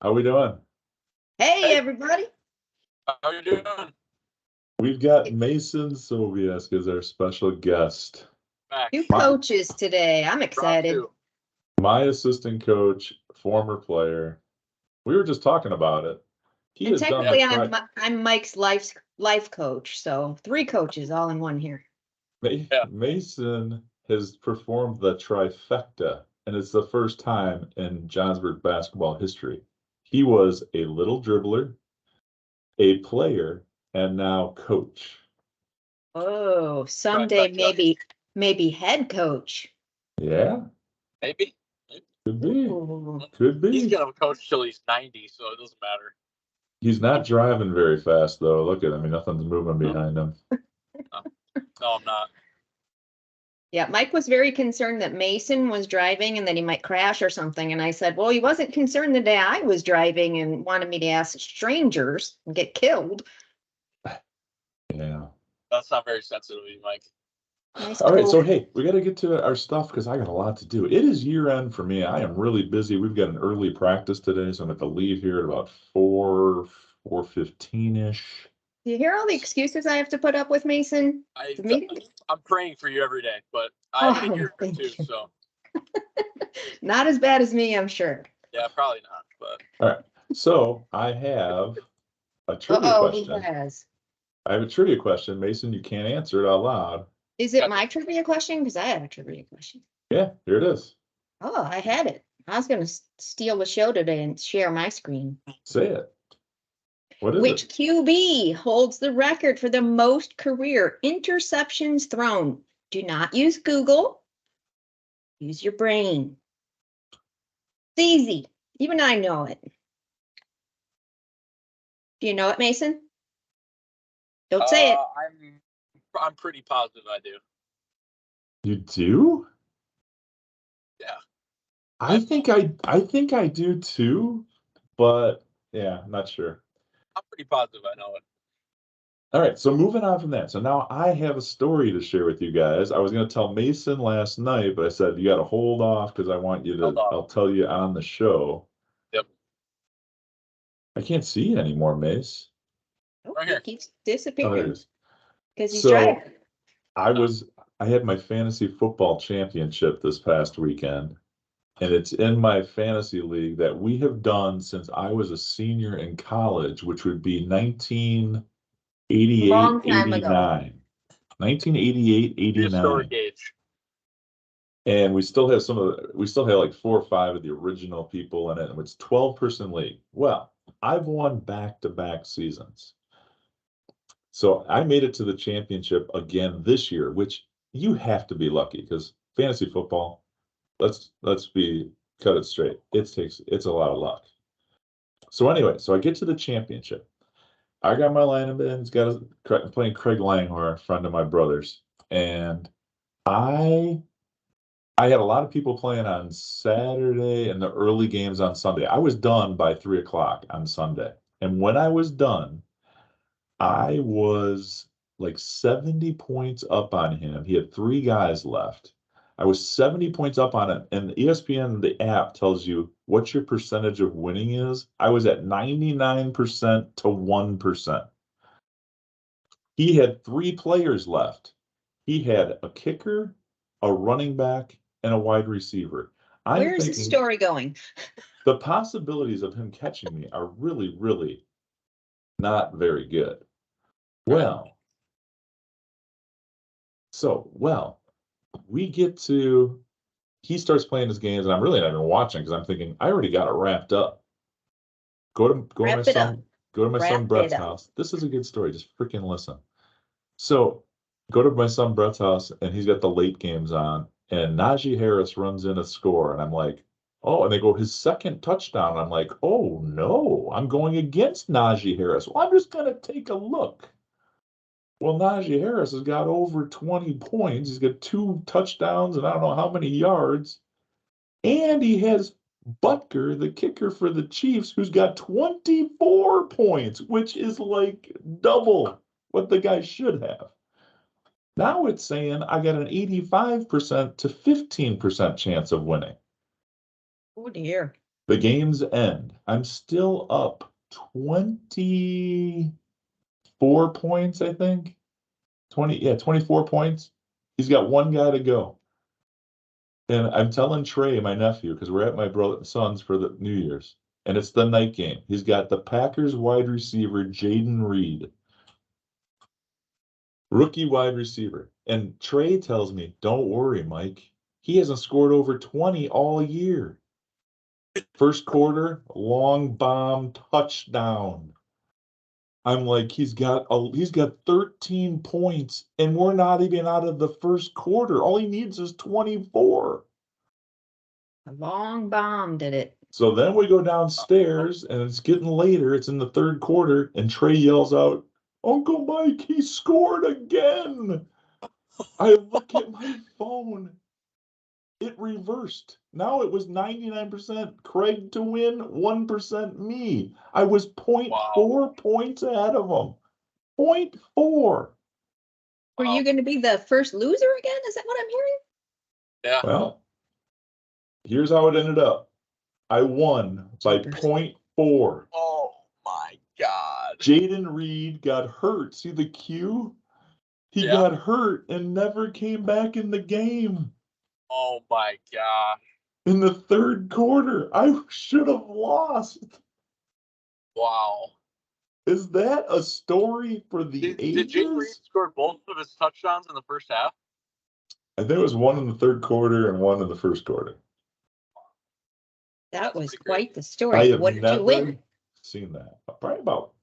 How we doing? Hey, everybody. How you doing? We've got Mason Sobiesk as our special guest. Back. Two coaches today. I'm excited. My assistant coach, former player. We were just talking about it. And technically, I'm Mike's life coach. So 3 coaches all in one here. Mason has performed the trifecta, and it's the first time in Johnsburg basketball history. He was a little dribbler, a player, and now coach. Oh, someday maybe head coach. Yeah. Maybe. Could be. Ooh. Could be. He's gonna coach till he's 90, so it doesn't matter. He's not driving very fast though. Look at him. I mean, nothing's moving behind him. No, I'm not. Yeah, Mike was very concerned that Mason was driving and that he might crash or something. And I said, well, he wasn't concerned the day I was driving and wanted me to ask strangers and get killed. Yeah. That's not very sensitive of you, Mike. Nice. All right, so hey, we got to get to our stuff because I got a lot to do. It is year end for me. I am really busy. We've got an early practice today, so I'm going to leave here at about 4:15-ish. Do you hear all the excuses I have to put up with, Mason? I'm praying for you every day, but I have a year too, so. Not as bad as me, I'm sure. Yeah, probably not, but. All right, so I have a trivia question. Who has? I have a trivia question. Mason, you can't answer it out loud. Is it my trivia question? Because I have a trivia question. Yeah, here it is. Oh, I had it. I was going to steal the show today and share my screen. Say it. What is Which it? QB holds the record for the most career interceptions thrown? Do not use Google. Use your brain. It's easy. Even I know it. Do you know it, Mason? Don't say it. I'm pretty positive I do. You do? Yeah. I think I do too, but yeah, I'm not sure. I'm pretty positive I know it. All right, so moving on from that. So now I have a story to share with you guys. I was going to tell Mason last night, but I said you got to hold off because I want you to, I'll tell you on the show. Yep. I can't see it anymore, Mace. Right here. It keeps disappearing. Because he's So driving. I had my fantasy football championship this past weekend, and it's in my fantasy league that we have done since I was a senior in college, which would be 1988, Long time 89. 1988, 89. Historic age. And we still have like 4 or 5 of the original people in it, and it's 12-person league. Well, I've won back-to-back seasons. So I made it to the championship again this year, which you have to be lucky because fantasy football, let's cut it straight. It's a lot of luck. So anyway, so I get to the championship. I got my lineup in. It's got playing Craig Langhor, a friend of my brother's, and I had a lot of people playing on Saturday and the early games on Sunday. I was done by 3:00 on Sunday, and when I was done, I was like 70 points up on him. He had 3 guys left. I was 70 points up on it, and ESPN, the app, tells you what your percentage of winning is. I was at 99% to 1%. He had 3 players left. He had a kicker, a running back, and a wide receiver. Where's the story going? The possibilities of him catching me are really, really not very good. He starts playing his games, and I'm really not even watching because I'm thinking, I already got it wrapped up. Go to my son Brett's house. This is a good story. Just freaking listen. So go to my son Brett's house, and he's got the late games on, and Najee Harris runs in a score, and I'm like, oh, and they go his second touchdown. I'm like, oh no, I'm going against Najee Harris. Well, I'm just going to take a look. Well, Najee Harris has got over 20 points. He's got 2 touchdowns and I don't know how many yards. And he has Butker, the kicker for the Chiefs, who's got 24 points, which is like double what the guy should have. Now it's saying I got an 85% to 15% chance of winning. Oh, dear. The game's end. I'm still up 24 points, I think. 24 points. He's got one guy to go. And I'm telling Trey, my nephew, because we're at my son's for the New Year's, and it's the night game. He's got the Packers wide receiver, Jaden Reed. Rookie wide receiver. And Trey tells me, don't worry, Mike. He hasn't scored over 20 all year. First quarter, long bomb, touchdown. I'm like, he's got 13 points, and we're not even out of the first quarter. All he needs is 24. A long bomb did it. So then we go downstairs, and it's getting later. It's in the third quarter, and Trey yells out, Uncle Mike, he scored again. I look at my phone. It reversed. Now it was 99% Craig to win, 1% me. I was 0.4 points ahead of him. 0.4. Were you going to be the first loser again? Is that what I'm hearing? Yeah. Well, here's how it ended up. I won by 0.4. Oh my God. Jaden Reed got hurt. See the cue? He got hurt and never came back in the game. Oh my God. In the third quarter, I should have lost. Wow. Is that a story for the Did Jaden Reed ages? score both of his touchdowns in the first half? I think it was one in the third quarter and one in the first quarter. That was pretty quite the I story. have What did you never win? seen that. Probably about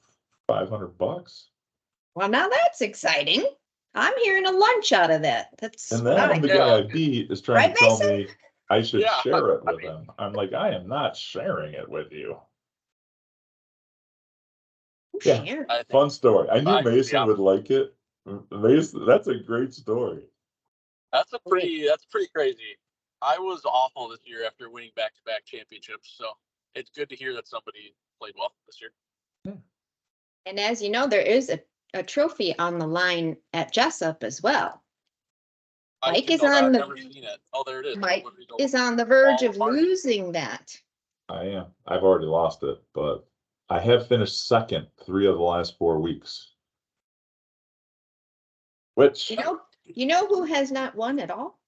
$500. Well, now that's exciting. I'm hearing a lunch out of that. That's And then the fine. guy I beat is trying Right, to tell Mason? me I should Yeah, share it I with mean- him. I'm like, I am not sharing it with you. Yeah. Share. I think Fun story. I knew I- Mason yeah. would like it. Mason, that's a great story. that's pretty crazy. I was awful this year after winning back-to-back championships, so it's good to hear that somebody played well this year. And as you know, there is a trophy on the line at Jessup as well. Mike is I've never seen it. Oh, there it is. Mike What did we go- is on the verge Ball of apart. losing that. I am. I've already lost it, but I have finished second 3 of the last 4 weeks. Which You know who has not won at all?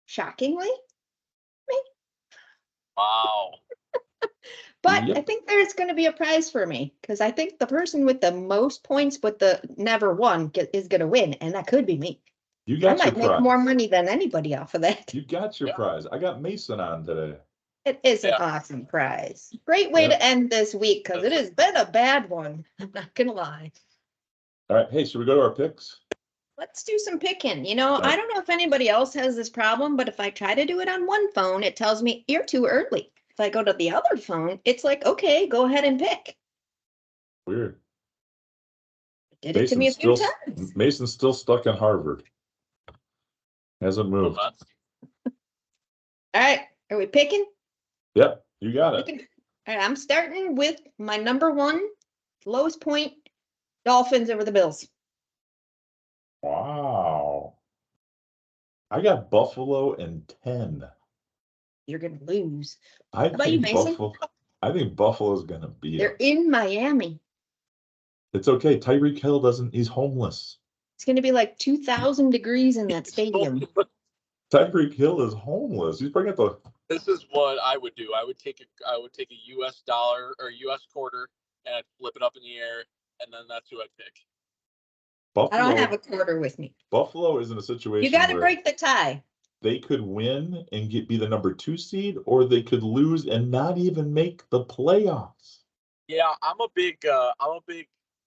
Shockingly. Wow. But Yep. I think there's going to be a prize for me because I think the person with the most points but the never won is going to win, and that could be me. you I got your might make prize. more money than anybody off of that. You got your Yeah. prize. I got Mason on today. It is an Yeah. awesome prize. Great way Yeah. to end this week because it has been a bad one. I'm not going to lie. All right. Hey, should we go to our picks? Let's do some picking. You know, Right. I don't know if anybody else has this problem, but if I try to do it on one phone, it tells me you're too early. If I go to the other phone, it's like, okay, go ahead and pick. Weird. Did it to me a few times. Mason's still stuck in Harvard. Hasn't Well, moved. that's All right, are we picking? Yep, you got We it. can- All right, I'm starting with my number one, lowest point, Dolphins over the Bills. Wow. I got Buffalo and 10. You're gonna lose. I about you, think Mason? Buffalo's gonna beat They're them. in Miami. It's okay. Tyreek Hill he's homeless. It's gonna be like 2,000 degrees in that stadium. Tyreek Hill is homeless. He's bringing the This is what I would do. I would take a US dollar or US quarter and I'd flip it up in the air, and then that's who I'd pick. Buffalo. I don't have a quarter with me. Buffalo is in a situation You got to where break the tie. they could win and be the number 2 seed, or they could lose and not even make the playoffs. Yeah, I'm a big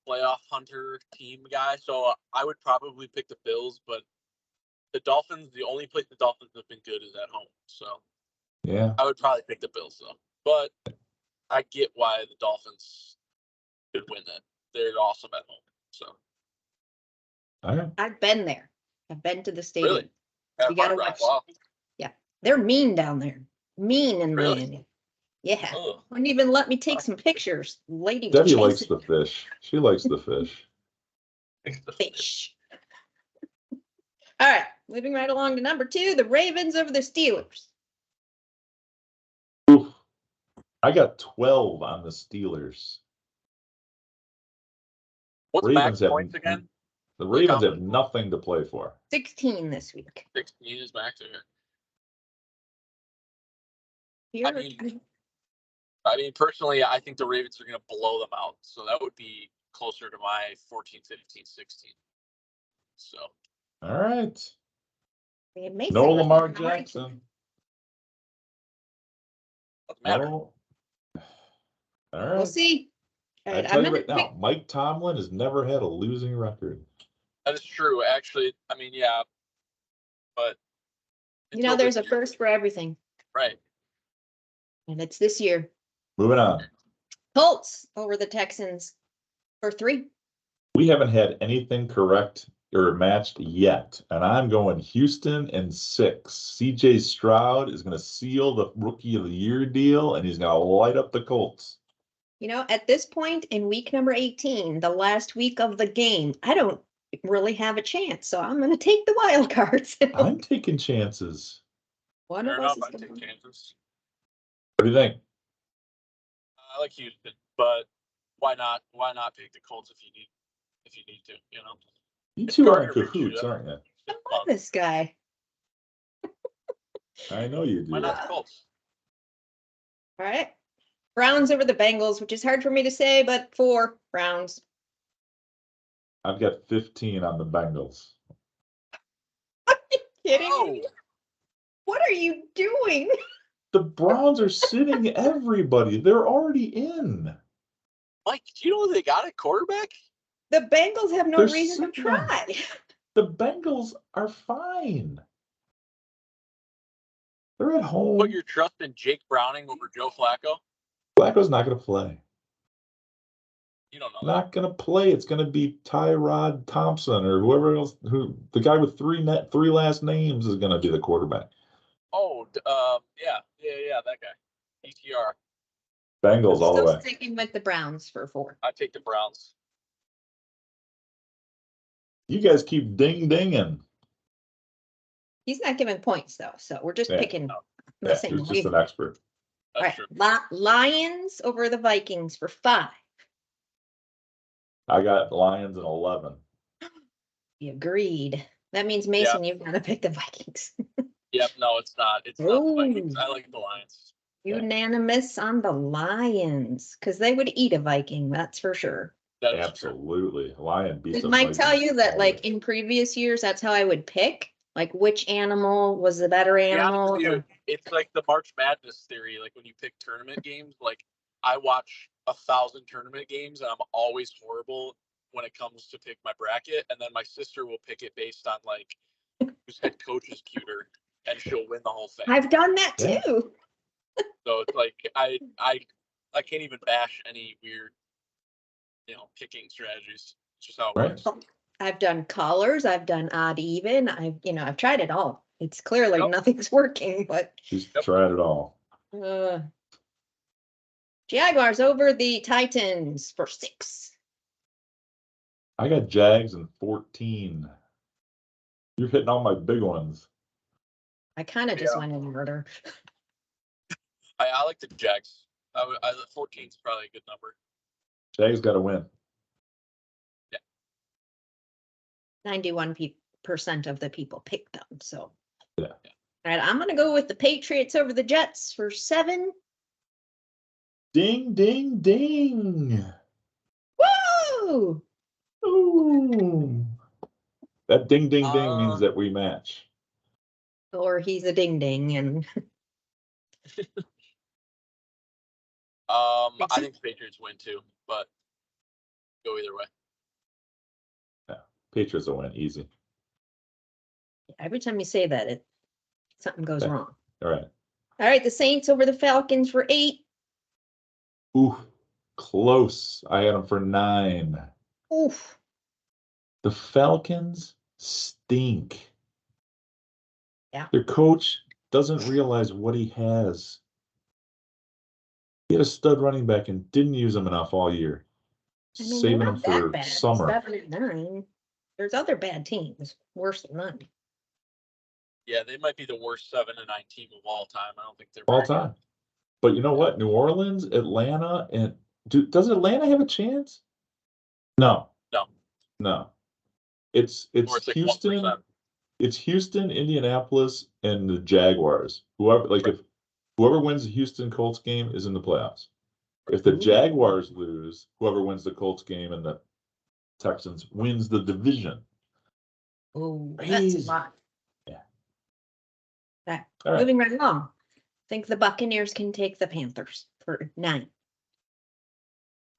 playoff hunter team guy, so I would probably pick the Bills, but the Dolphins, the only place the Dolphins have been good is at home. So Yeah. I would probably pick the Bills though. But I get why the Dolphins could win that. They're awesome at home. So All right. I've been there. I've been to the stadium. really, You gotta watch. Wow. They're mean down there. Mean in Really? Miami. Yeah. Ugh. Wouldn't even let me take some pictures. Lady was Debbie likes chasing the fish. She likes the fish. fish. All right, moving right along to number 2, the Ravens over the Steelers. Oof. I got 12 on the Steelers. What's Ravens max have points again? The Ravens have nothing to play for. 16 this week. 16 is max again. Here, I mean, personally, I think the Ravens are going to blow them out. So that would be closer to my 14, 15, 16. So. All right. it may No say Lamar it's Jackson. Doesn't matter. No. All right. We'll see. All I right, tell I'm you gonna right now, Mike Tomlin has never had a losing record. That is true. Actually, I mean, yeah. But. there's a first for everything. Right. And it's this year. Moving on. Colts over the Texans for 3. We haven't had anything correct or matched yet. And I'm going Houston and 6. CJ Stroud is going to seal the Rookie of the Year deal, and he's going to light up the Colts. At this point in week number 18, the last week of the game, I don't really have a chance. So I'm going to take the wild cards. I'm taking chances. One Fair of us enough. is I take going. chances. What do you think? I like Houston, but why not? Why not pick the Colts if you need to? You It's two are in Gardner cahoots, Minshew. aren't you? I love this guy. I know you Why do. not the Colts? All right. Browns over the Bengals, which is hard for me to say, but 4 Browns. I've got 15 on the Bengals. Kidding Oh, me? What are you doing? The Browns are sitting everybody. They're already in. Mike, do you know they got a quarterback? The Bengals have no They're reason to sitting them. try. The Bengals are fine. They're at home. Put your trust in Jake Browning over Joe Flacco? Flacco's not going to play. You don't know. Not going to play. It's going to be Tyrod Thompson or whoever else. The guy with three last names is going to be the quarterback. Oh, yeah, that guy. ETR. Bengals all the Still way. sticking with the Browns for 4. I take the Browns. You guys keep dinging. He's not giving points though, so we're just Yeah. picking the Yeah, same he's just way. an expert. All That's right, true. Lions over the Vikings for 5. I got Lions in 11. You agreed. That means Mason, you've got to pick the Vikings. Yep, no, it's not. It's not the Vikings. I like the Lions. Unanimous on the Lions, because they would eat a Viking, that's for sure. That is Absolutely. Lion beats Did a Mike tell Vikings you that, all like, day. in previous years, that's how I would pick? Like, which animal was the better true. Yeah, animal? dude, it's like the March Madness theory. Like when you pick tournament games, like I watch 1,000 tournament games and I'm always horrible when it comes to pick my bracket. And then my sister will pick it based on like whose head coach is cuter and she'll win the whole thing. I've done that Yeah. too. So it's like I can't even bash any weird, picking strategies. It's just how it Right. works. I've done colors, I've done odd even, I've tried it all. It's clearly Yep. nothing's working, but She's tried it all. Jaguars over the Titans for 6. I got Jags in 14. You're hitting all my big ones. I kind of just Yeah. went in order. I like the Jags. 14 is probably a good number. Jags got to win. 91% of the people picked them. So, Yeah. All right, I'm going to go with the Patriots over the Jets for 7. Ding, ding, ding. Woo! Ooh. That ding, ding, ding means that we match. Or he's a ding ding, and I think the Patriots win too, but go either way. Yeah. Patriots will win easy. every time you say that, something goes Okay. wrong. All right. All right, the Saints over the Falcons for 8. Ooh, close. I had them for 9. Oof. The Falcons stink. Yeah. Their coach doesn't realize what he has. He had a stud running back and didn't use him enough all year. I mean, Saving they're him not that for bad. summer. 7-9. There's other bad teams worse than them. Yeah, they might be the worst 7-9 team of all time. I don't think they're All very good. time. But you know what? New Orleans, Atlanta, and does Atlanta have a chance? No. No. No. It's Or it's like Houston. 1%. It's Houston, Indianapolis, and the Jaguars. Whoever whoever wins the Houston Colts game is in the playoffs. If the Jaguars lose, whoever wins the Colts game and the Texans wins the division. Oh, that's Crazy. a lot. Yeah. Okay. All right. Moving right along. I think the Buccaneers can take the Panthers for 9.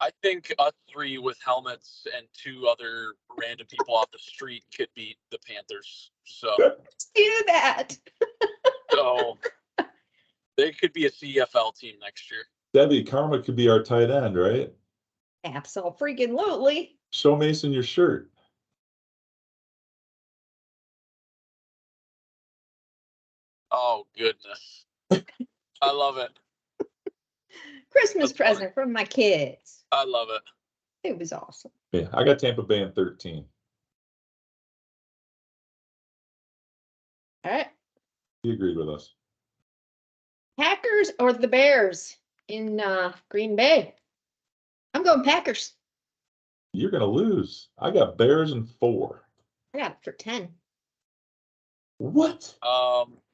I think us 3 with helmets and 2 other random people off the street could beat the Panthers. So Let's do that. They could be a CFL team next year. Debbie, Karma could be our tight end, right? Absolutely. Show Mason your shirt. Oh, goodness. I love it. Christmas That's funny. present from my kids. I love it. It was awesome. Yeah, I got Tampa Bay in 13. All right. He agreed with us. Packers or the Bears in Green Bay? I'm going Packers. You're gonna lose. I got Bears in 4. I got it for 10. What?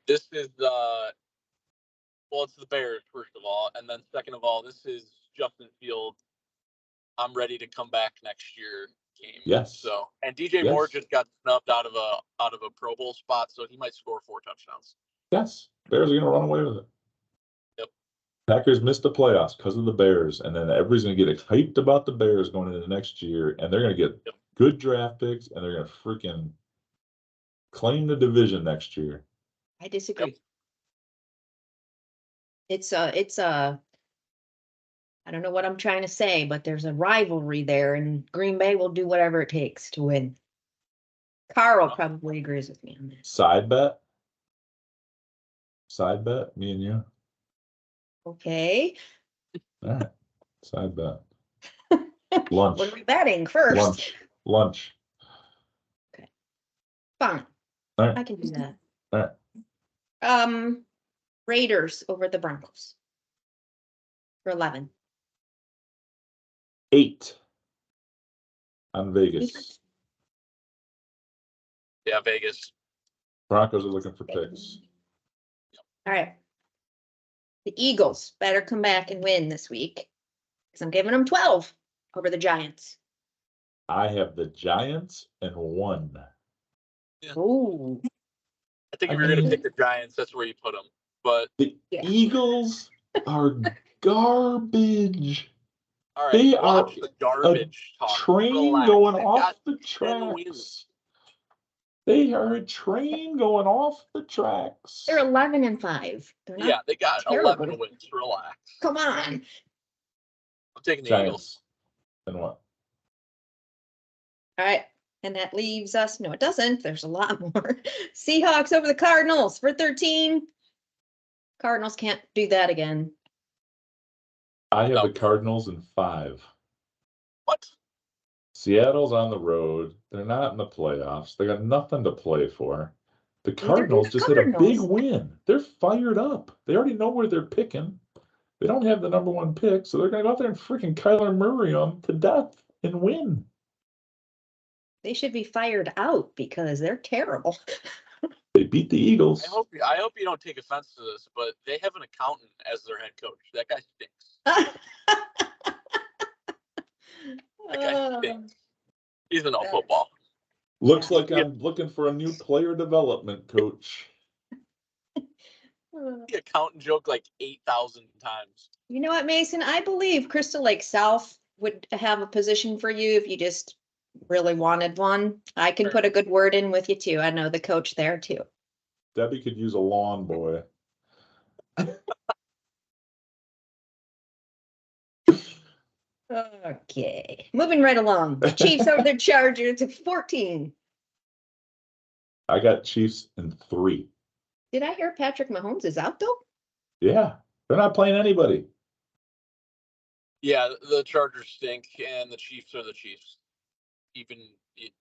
This is well, it's the Bears first of all, and then second of all, this is Justin Fields. I'm ready to come back next year game. Yes. So, and DJ Yes. Moore just got snubbed out of a Pro Bowl spot, so he might score 4 touchdowns. Yes. Bears are gonna run away with it. Yep. Packers missed the playoffs because of the Bears, and then everybody's gonna get hyped about the Bears going into the next year, and they're gonna get good draft picks, and they're gonna freaking claim the division next year. I disagree. Yep. It's I don't know what I'm trying to say, but there's a rivalry there, and Green Bay will do whatever it takes to win. Carl probably agrees with me on that. Side bet? Side bet, me and you? Okay. All right. Side bet. Lunch. What are we betting first? Lunch. Fine. All right. I can do that. All right. Raiders over the Broncos for 11. 8 on Vegas. Yeah, Vegas. Broncos are looking for picks. All right. The Eagles better come back and win this week because I'm giving them 12 over the Giants. I have the Giants and 1. Yeah. Oh, I think if you're going to pick the Giants, that's where you put them. But the Eagles are garbage. all right, They watch are the garbage talk. Train Relax. going They've off got the 10 wins. tracks. They are a train going off the tracks. they're 11-5. They're not. Yeah, they got terrible. 11 wins. Relax. Come on. I'm taking the Giants. Eagles. And what? All right. And that leaves us. No, it doesn't. There's a lot more. Seahawks over the Cardinals for 13. Cardinals can't do that again. I have No. the Cardinals in 5. What? Seattle's on the road. They're not in the playoffs. They got nothing to play for. The do Cardinals the just had a big Cardinals. win. They're fired up. They already know where they're picking. They don't have the number 1 pick, so they're going to go out there and freaking Kyler Murray them to death and win. They should be fired out because they're terrible. They beat the Eagles. I hope you don't take offense to this, but they have an accountant as their head coach. That guy stinks. That guy stinks. He's in all football. Looks Yeah. like I'm looking for a new player development coach. The accountant joke like 8,000 times. You know what, Mason? I believe Crystal Lake South would have a position for you if you just really wanted one. I can put a good word in with you too. I know the coach there too. Debbie could use a lawn boy. Okay, moving right along. Chiefs over the Chargers at 14. I got Chiefs in 3. Did I hear Patrick Mahomes is out though? Yeah, they're not playing anybody. Yeah, the Chargers stink, and the Chiefs are the Chiefs. Even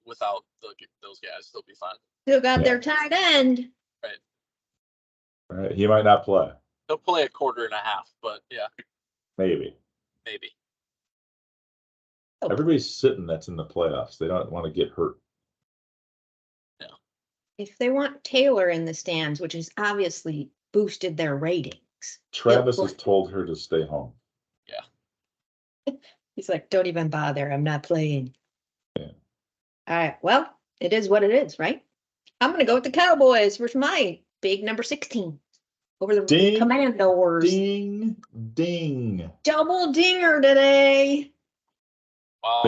without those guys, they'll be fine. Still got their tight end. All right, he might not play. He'll play a quarter and a half, but yeah, Maybe. maybe. Oh. Everybody's sitting that's in the playoffs. They don't want to get hurt. If they want Taylor in the stands, which has obviously boosted their ratings. Travis He'll has told her to stay home. He's like, don't even bother. I'm not playing. Yeah. All right. Well, it is what it is, right? I'm going to go with the Cowboys for my big number 16 over the Ding, Commanders. Ding, ding. Double dinger today. Wow.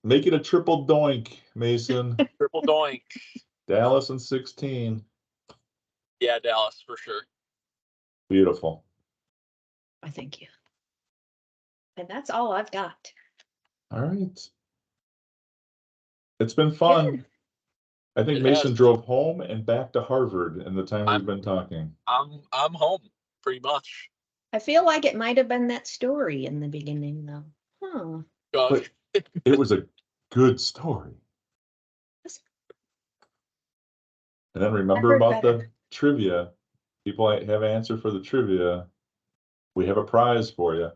Make it a triple doink, Mason. Triple doink. Dallas and 16. Yeah, Dallas for sure. Beautiful. I thank you. And that's all I've got. All right. It's been fun. I think It Mason has. drove home and back to Harvard in the time I'm- we've been talking. I'm home pretty much. I feel like it might have been that story in the beginning, though. Huh. Gosh. But it was a good story. And then remember heard about the better. trivia. People have an answer for the trivia. We have a prize for you.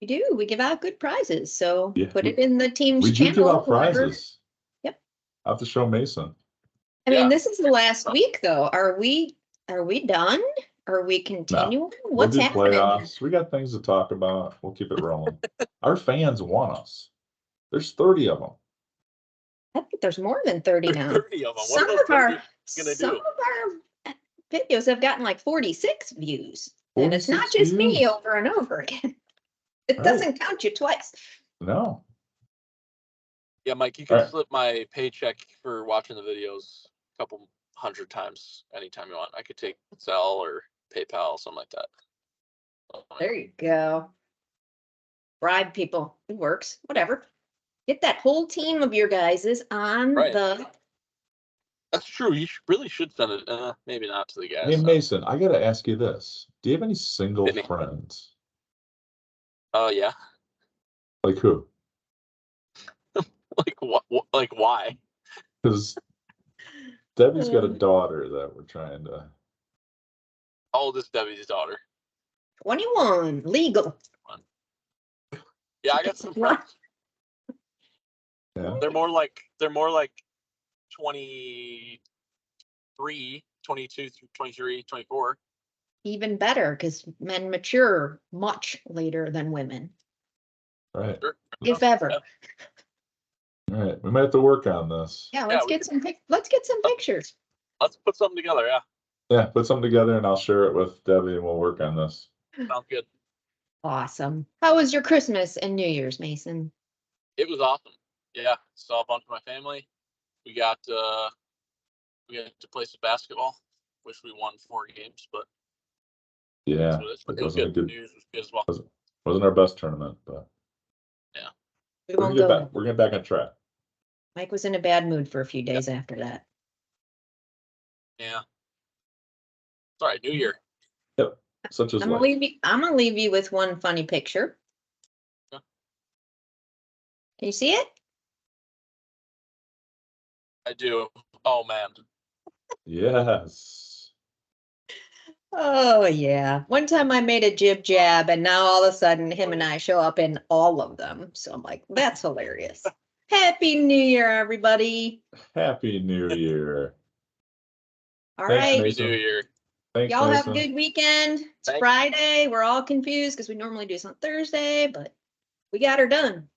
We do. We give out good prizes. So Yeah, put it in the team's We do channel. give out whoever- prizes. Yep. I'll have to show Mason. I mean, Yeah. this is the last week, though. Are we done? Are we continuing? What's We'll do happening? playoffs. We got things to talk about. We'll keep it rolling. Our fans want us. There's 30 of them. I think there's more than 30 There's now. 30 of them. What Some are those of our 30 gonna some do? of our videos have gotten like 46 views. And it's not 46 just me views. over and over again. It Right. doesn't count you twice. No. Yeah, Mike, you can Alright. slip my paycheck for watching the videos a couple hundred times anytime you want. I could take Zelle or PayPal, something like that. There you go. Bribe people. It works. Whatever. Get that whole team of your guys' on Right. the. That's true. You really should send it. Maybe not to the guys. Hey, Mason, I got to ask you this. Do you have any single Hit me. friends? Oh, yeah. Like who? Like what? Like why? Because Debbie's got a daughter that we're trying to. How old is Debbie's daughter? 21. Legal. Yeah, I got some friends. Yeah. They're more like 23, 22, 23, 24. Even better because men mature much later than women, Right. Sure. if ever. Yeah. All right. We might have to work on this. Yeah, let's we get let's get some pictures. Let's put something together. Yeah, Yeah. Put something together and I'll share it with Debbie and we'll work on this. sounds good. Awesome. How was your Christmas and New Year's, Mason? It was awesome. Yeah, saw a bunch of my family. We got to play some basketball, which we won 4 games, but Yeah. it It was wasn't a good. good, New Year's was good as well. wasn't our best tournament, but We we're won't gonna get go. back. We're getting back on track. Mike was in a bad mood for a few days after that. Yeah. It's all right. New Year. Yep. Such as I'm gonna leave you with one funny picture. Yeah. Can you see it? I do. Oh man. Yes. Oh yeah. One time I made a jib jab and now all of a sudden him and I show up in all of them. So I'm like, that's hilarious. Happy New Year, everybody. Happy New Year. All Thanks, right. Happy Mason. New Year. Thanks, Y'all have Mason. a good weekend. It's Thanks. Friday. We're all confused because we normally do this on Thursday, but we got her done. In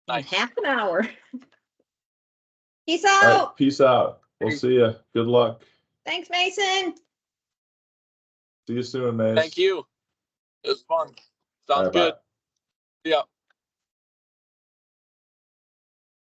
Nice. half an hour. Peace All out. right. Peace out. We'll see you. Good luck. Thanks, Mason. See you soon, Mason. Thank you. It was fun. Sounds All right, bye. good. Yeah.